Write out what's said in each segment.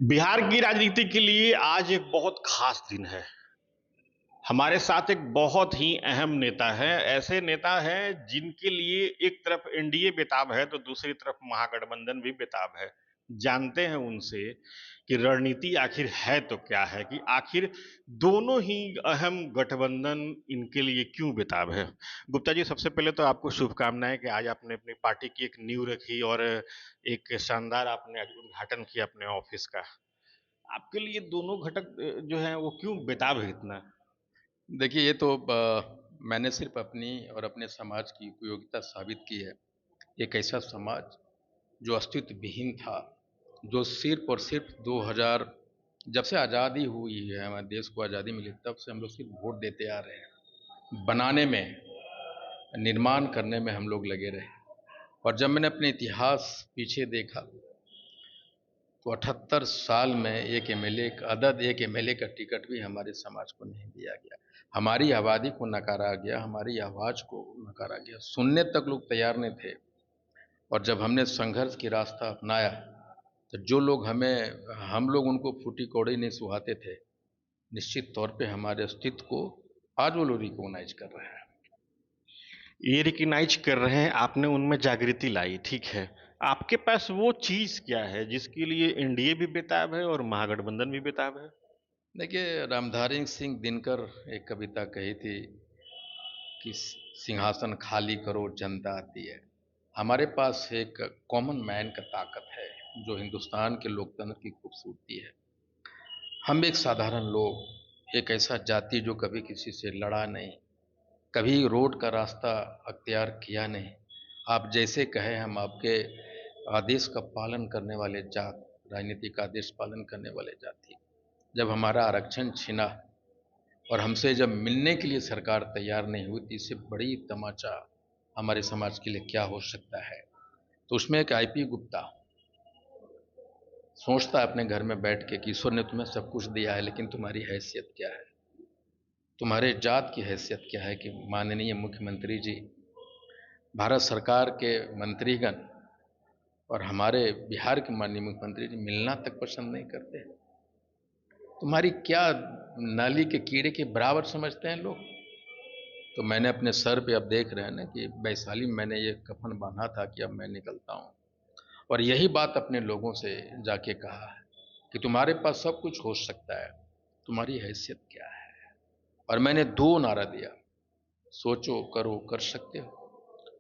बिहार की राजनीति के लिए आज एक बहुत खास दिन है। हमारे साथ एक बहुत ही अहम नेता है। ऐसे नेता हैं जिनके लिए एक तरफ एनडीए बेताब है तो दूसरी तरफ महागठबंधन भी बेताब है। जानते हैं उनसे कि रणनीति आखिर है तो क्या है, कि आखिर दोनों ही अहम गठबंधन इनके लिए क्यों बेताब है। गुप्ता जी, सबसे पहले तो आपको शुभकामनाएं कि आज आपने अपनी पार्टी की एक नींव रखी और एक शानदार आपने आज उद्घाटन किया अपने ऑफिस का। आपके लिए दोनों घटक जो है वो क्यों बेताब है इतना। देखिए, ये तो मैंने सिर्फ अपनी और अपने समाज की उपयोगिता साबित की है। एक ऐसा समाज जो अस्तित्व विहीन था, जो सिर्फ और सिर्फ 2000 जब से आज़ादी हुई है, हमारे देश को आज़ादी मिली, तब से हम लोग सिर्फ वोट देते आ रहे हैं। बनाने में, निर्माण करने में हम लोग लगे रहे। और जब मैंने अपने इतिहास पीछे देखा तो 78 साल में एक एमएलए का टिकट भी हमारे समाज को नहीं दिया गया। हमारी आबादी को नकारा गया, हमारी आवाज़ को नकारा गया, सुनने तक लोग तैयार नहीं थे। और जब हमने संघर्ष की रास्ता अपनाया तो जो लोग हम लोग उनको फूटी कौड़ी नहीं सुहाते थे, निश्चित तौर पे हमारे अस्तित्व को आज वो लोग रिकॉग्नाइज कर रहे हैं। ये रिकग्नाइज कर रहे हैं, आपने उनमें जागृति लाई, ठीक है। आपके पास वो चीज क्या है जिसके लिए एनडीए भी बेताब है और महागठबंधन भी बेताब है। देखिए, रामधारी सिंह दिनकर एक कविता कही थी कि सिंहासन खाली करो, जनता आती है। हमारे पास एक कॉमन मैन का ताकत है, जो हिंदुस्तान के लोकतंत्र की खूबसूरती है। हम एक साधारण लोग, एक ऐसा जाति जो कभी किसी से लड़ा नहीं, कभी रोड का रास्ता अख्तियार किया नहीं। आप जैसे कहें, हम आपके आदेश का पालन करने वाले जात, राजनीतिक आदेश पालन करने वाले जाति। जब हमारा आरक्षण छिना और हमसे जब मिलने के लिए सरकार तैयार नहीं हुई, तो इससे बड़ी तमाचा हमारे समाज के लिए क्या हो सकता है। तो उसमें एक आईपी गुप्ता सोचता है अपने घर में बैठ के कि ईश्वर ने तुम्हें सब कुछ दिया है, लेकिन तुम्हारी हैसियत क्या है, तुम्हारे जात की हैसियत क्या है, कि माननीय मुख्यमंत्री जी, भारत सरकार के मंत्रीगण और हमारे बिहार के माननीय मुख्यमंत्री जी मिलना तक पसंद नहीं करते। तुम्हारी क्या नाली के कीड़े के बराबर समझते हैं लोग। तो मैंने अपने सर पे, अब देख रहे हैं ना कि वैशाली में मैंने ये कफन बांधा था कि अब मैं निकलता हूँ। और यही बात अपने लोगों से जाके कहा है कि तुम्हारे पास सब कुछ हो सकता है, तुम्हारी हैसियत क्या है। और मैंने दो नारा दिया, सोचो, करो, कर सकते हो,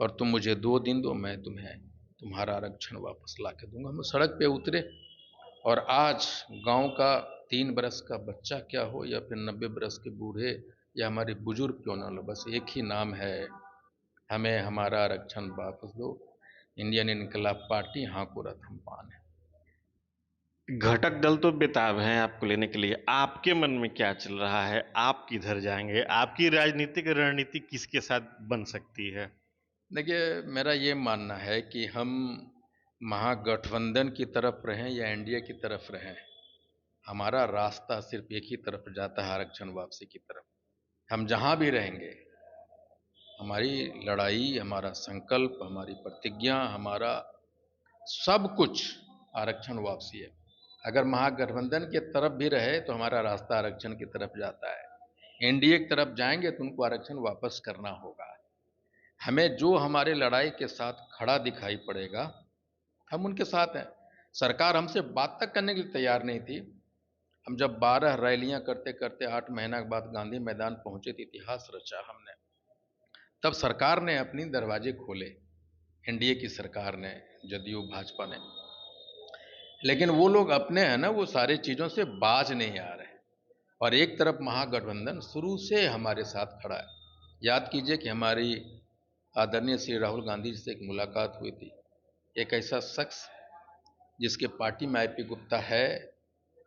और तुम मुझे 2 दिन दो, मैं तुम्हें तुम्हारा आरक्षण वापस ला के दूंगा। हम सड़क पे उतरे। और आज गांव का 3 बरस का बच्चा क्या हो या फिर 90 बरस के बूढ़े या हमारे बुजुर्ग क्यों ना लो, बस एक ही नाम है, हमें हमारा आरक्षण वापस दो। इंडियन इनकलाब पार्टी, हाँ को रथ हम पान है। घटक दल तो बेताब हैं आपको लेने के लिए। आपके मन में क्या चल रहा है, आप किधर जाएंगे, आपकी राजनीतिक रणनीति किसके साथ बन सकती है। देखिए, मेरा ये मानना है कि हम महागठबंधन की तरफ रहें या एनडीए की तरफ रहें, हमारा रास्ता सिर्फ एक ही तरफ जाता है, आरक्षण वापसी की तरफ। हम जहां भी रहेंगे, हमारी लड़ाई, हमारा संकल्प, हमारी प्रतिज्ञा, हमारा सब कुछ आरक्षण वापसी है। अगर महागठबंधन की तरफ भी रहे तो हमारा रास्ता आरक्षण की तरफ जाता है। एनडीए की तरफ जाएंगे तो उनको आरक्षण वापस करना होगा। हमें जो हमारे लड़ाई के साथ खड़ा दिखाई पड़ेगा, हम उनके साथ हैं। सरकार हमसे बात तक करने के लिए तैयार नहीं थी। हम जब 12 रैलियां करते करते 8 महीना के बाद गांधी मैदान पहुंचे तो इतिहास रचा हमने। तब सरकार ने अपनी दरवाजे खोले, एनडीए की सरकार ने, जदयू भाजपा ने। लेकिन वो लोग अपने हैं ना, वो सारी चीज़ों से बाज नहीं आ रहे। और एक तरफ महागठबंधन शुरू से हमारे साथ खड़ा है। याद कीजिए कि हमारी आदरणीय श्री राहुल गांधी जी से एक मुलाकात हुई थी। एक ऐसा शख्स जिसके पार्टी में आईपी गुप्ता है,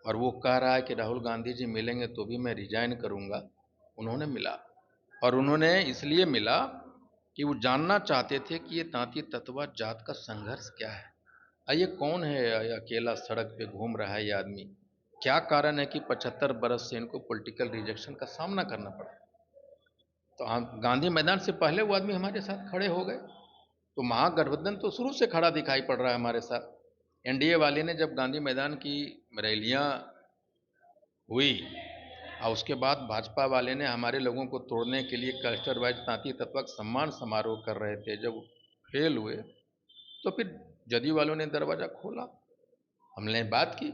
और वो कह रहा है कि राहुल गांधी जी मिलेंगे तो भी मैं रिजाइन करूंगा। उन्होंने मिला, और उन्होंने इसलिए मिला कि वो जानना चाहते थे कि ये तांती ततवा जात का संघर्ष क्या है। ये कौन है, ये अकेला सड़क पे घूम रहा है ये आदमी, क्या कारण है कि 75 बरस से इनको पॉलिटिकल रिजेक्शन का सामना करना पड़ा। तो हम गांधी मैदान से पहले वो आदमी हमारे साथ खड़े हो गए। तो महागठबंधन तो शुरू से खड़ा दिखाई पड़ रहा है हमारे साथ। एनडीए वाले ने जब गांधी मैदान की रैलियां हुई और उसके बाद भाजपा वाले ने हमारे लोगों को तोड़ने के लिए क्लस्टर वाइज तांती तत्वक सम्मान समारोह कर रहे थे, जब फेल हुए तो फिर जदयू वालों ने दरवाजा खोला, हमने बात की,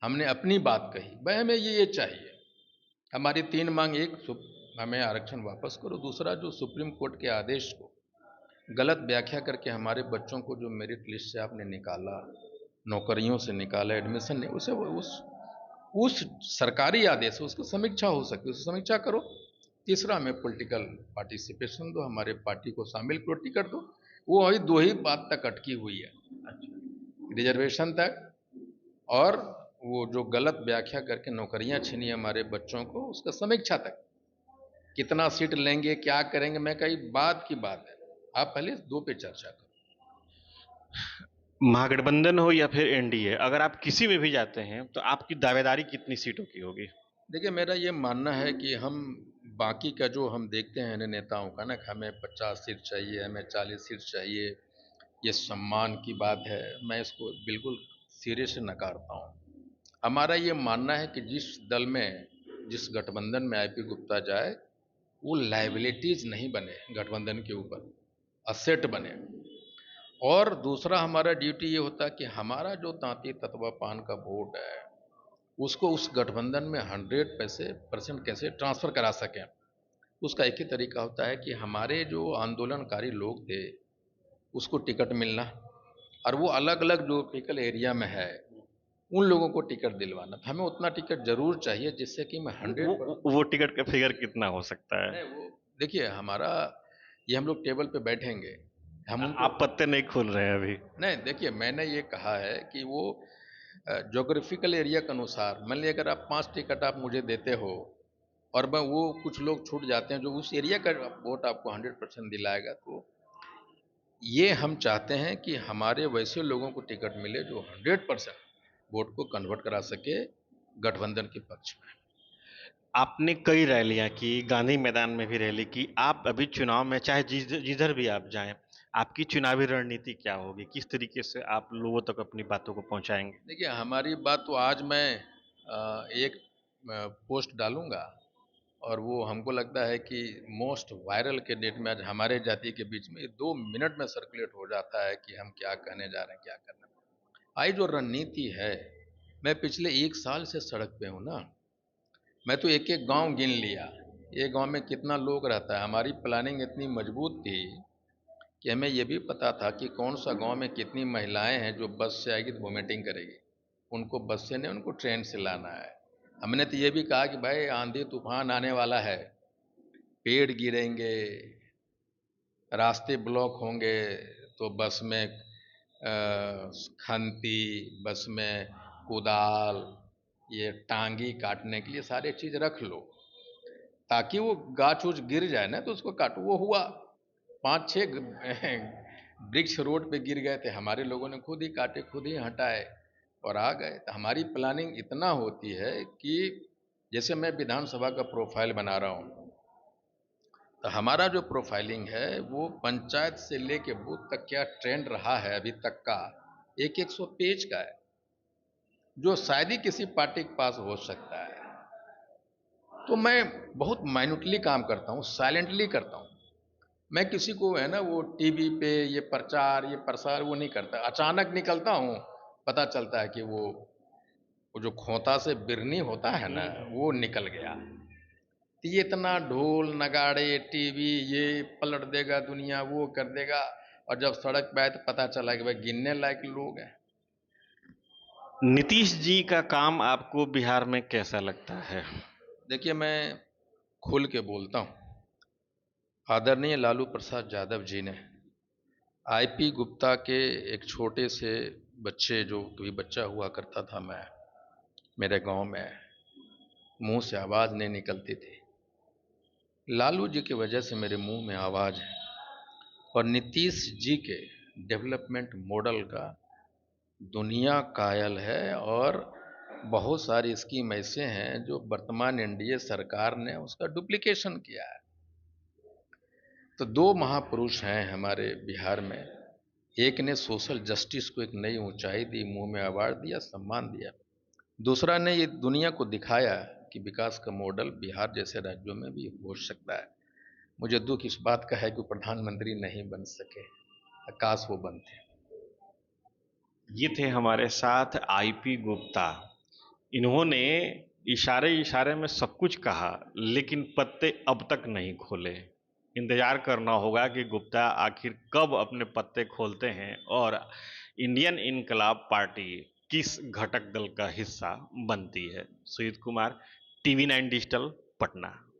हमने अपनी बात कही, भाई हमें ये चाहिए, हमारी 3 मांग, एक हमें आरक्षण वापस करो, दूसरा जो सुप्रीम कोर्ट के आदेश को गलत व्याख्या करके हमारे बच्चों को जो मेरिट लिस्ट से आपने निकाला, नौकरियों से निकाला, एडमिशन नहीं, उसे उस सरकारी आदेश से उसकी समीक्षा हो सकती है, उसकी समीक्षा करो। तीसरा, हमें पॉलिटिकल पार्टिसिपेशन दो, हमारे पार्टी को शामिल करो, टिकट दो। वो अभी 2 ही बात तक अटकी हुई है, रिजर्वेशन तक, और वो जो गलत व्याख्या करके नौकरियां छीनी हमारे बच्चों को, उसका समीक्षा तक, कितना सीट लेंगे, क्या करेंगे, मैं कही बात की बात है, आप पहले 2 पे चर्चा करो। महागठबंधन हो या फिर एनडीए, अगर आप किसी में भी जाते हैं तो आपकी दावेदारी कितनी सीटों की होगी? देखिए, मेरा ये मानना है कि हम बाकी का जो हम देखते हैं नेताओं का ना, कि हमें 50 सीट चाहिए, हमें 40 सीट चाहिए, ये सम्मान की बात है, मैं इसको बिल्कुल सिरे से नकारता हूँ। हमारा ये मानना है कि जिस दल में, जिस गठबंधन में आईपी गुप्ता जाए, वो लाइबिलिटीज नहीं बने गठबंधन के ऊपर, असेट बने। और दूसरा, हमारा ड्यूटी ये होता है कि हमारा जो तांती तत्वा पान का वोट है, उसको उस गठबंधन में 100% कैसे ट्रांसफ़र करा सकें। उसका एक ही तरीका होता है कि हमारे जो आंदोलनकारी लोग थे, उसको टिकट मिलना, और वो अलग अलग जोग्राफिकल एरिया में है, उन लोगों को टिकट दिलवाना। तो हमें उतना टिकट जरूर चाहिए जिससे कि मैं 100%। वो टिकट का फिगर कितना हो सकता है? नहीं, वो देखिए, हमारा ये, हम लोग टेबल पे बैठेंगे, हम उनको, आप पत्ते नहीं खोल रहे हैं अभी। नहीं देखिए, मैंने ये कहा है कि वो जोग्राफिकल एरिया के अनुसार, मान लीजिए अगर आप 5 टिकट आप मुझे देते हो, और मैं वो कुछ लोग छूट जाते हैं जो उस एरिया का वोट आपको 100% दिलाएगा, तो ये हम चाहते हैं कि हमारे वैसे लोगों को टिकट मिले जो 100% वोट को कन्वर्ट करा सके गठबंधन के पक्ष में। आपने कई रैलियां की, गांधी मैदान में भी रैली की, आप अभी चुनाव में चाहे जिधर भी आप जाएं, आपकी चुनावी रणनीति क्या होगी? किस तरीके से आप लोगों तक अपनी बातों को पहुंचाएंगे? देखिए, हमारी बात तो आज मैं एक पोस्ट डालूंगा, और वो हमको लगता है कि मोस्ट वायरल के डेट में आज हमारे जाति के बीच में 2 मिनट में सर्कुलेट हो जाता है कि हम क्या कहने जा रहे हैं, क्या करना है। आई जो रणनीति है, मैं पिछले 1 साल से सड़क पे हूँ ना, मैं तो एक एक गांव गिन लिया, ये गांव में कितना लोग रहता है। हमारी प्लानिंग इतनी मजबूत थी कि हमें ये भी पता था कि कौन सा गांव में कितनी महिलाएं हैं जो बस से आएगी तो वोमिटिंग करेगी, उनको बस से नहीं, उनको ट्रेन से लाना है। हमने तो ये भी कहा कि भाई आंधी तूफान आने वाला है, पेड़ गिरेंगे, रास्ते ब्लॉक होंगे, तो बस में खंती, बस में कुदाल, ये टांगी काटने के लिए सारी चीज़ रख लो, ताकि वो गाछ उछ गिर जाए ना तो उसको काटो। वो हुआ, 5-6 वृक्ष रोड पे गिर गए थे, हमारे लोगों ने खुद ही काटे, खुद ही हटाए और आ गए। तो हमारी प्लानिंग इतना होती है कि जैसे मैं विधानसभा का प्रोफाइल बना रहा हूँ, तो हमारा जो प्रोफाइलिंग है वो पंचायत से लेके बूथ तक क्या ट्रेंड रहा है अभी तक का, एक 100 पेज का है, जो शायद ही किसी पार्टी के पास हो सकता है। तो मैं बहुत माइन्यूटली काम करता हूँ, साइलेंटली करता हूँ। मैं किसी को है ना वो टीवी पे ये प्रचार, ये प्रसार वो नहीं करता, अचानक निकलता हूँ, पता चलता है कि वो जो खोता से बिरनी होता है ना, वो निकल गया। तो ये इतना ढोल नगाड़े टीवी, ये पलट देगा दुनिया, वो कर देगा, और जब सड़क पे आए तो पता चला कि भाई गिनने लायक लोग हैं। नीतीश जी का काम आपको बिहार में कैसा लगता है? देखिए, मैं खुल के बोलता हूँ, आदरणीय लालू प्रसाद यादव जी ने आईपी गुप्ता के एक छोटे से बच्चे, जो कभी बच्चा हुआ करता था मैं, मेरे गांव में, मुंह से आवाज़ नहीं निकलती थी, लालू जी की वजह से मेरे मुंह में आवाज़ है। और नीतीश जी के डेवलपमेंट मॉडल का दुनिया कायल है, और बहुत सारी स्कीम ऐसे हैं जो वर्तमान एनडीए सरकार ने उसका डुप्लीकेशन किया है। तो 2 महापुरुष हैं हमारे बिहार में, एक ने सोशल जस्टिस को एक नई ऊंचाई दी, मुंह में अवार्ड दिया, सम्मान दिया। दूसरा ने ये दुनिया को दिखाया कि विकास का मॉडल बिहार जैसे राज्यों में भी हो सकता है। मुझे दुख इस बात का है कि प्रधानमंत्री नहीं बन सके, काश वो बनते। ये थे हमारे साथ आईपी गुप्ता। इन्होंने इशारे इशारे में सब कुछ कहा, लेकिन पत्ते अब तक नहीं खोले। इंतजार करना होगा कि गुप्ता आखिर कब अपने पत्ते खोलते हैं और इंडियन इनकलाब पार्टी किस घटक दल का हिस्सा बनती है। Sujit Kumar, TV 9 digital, Patna.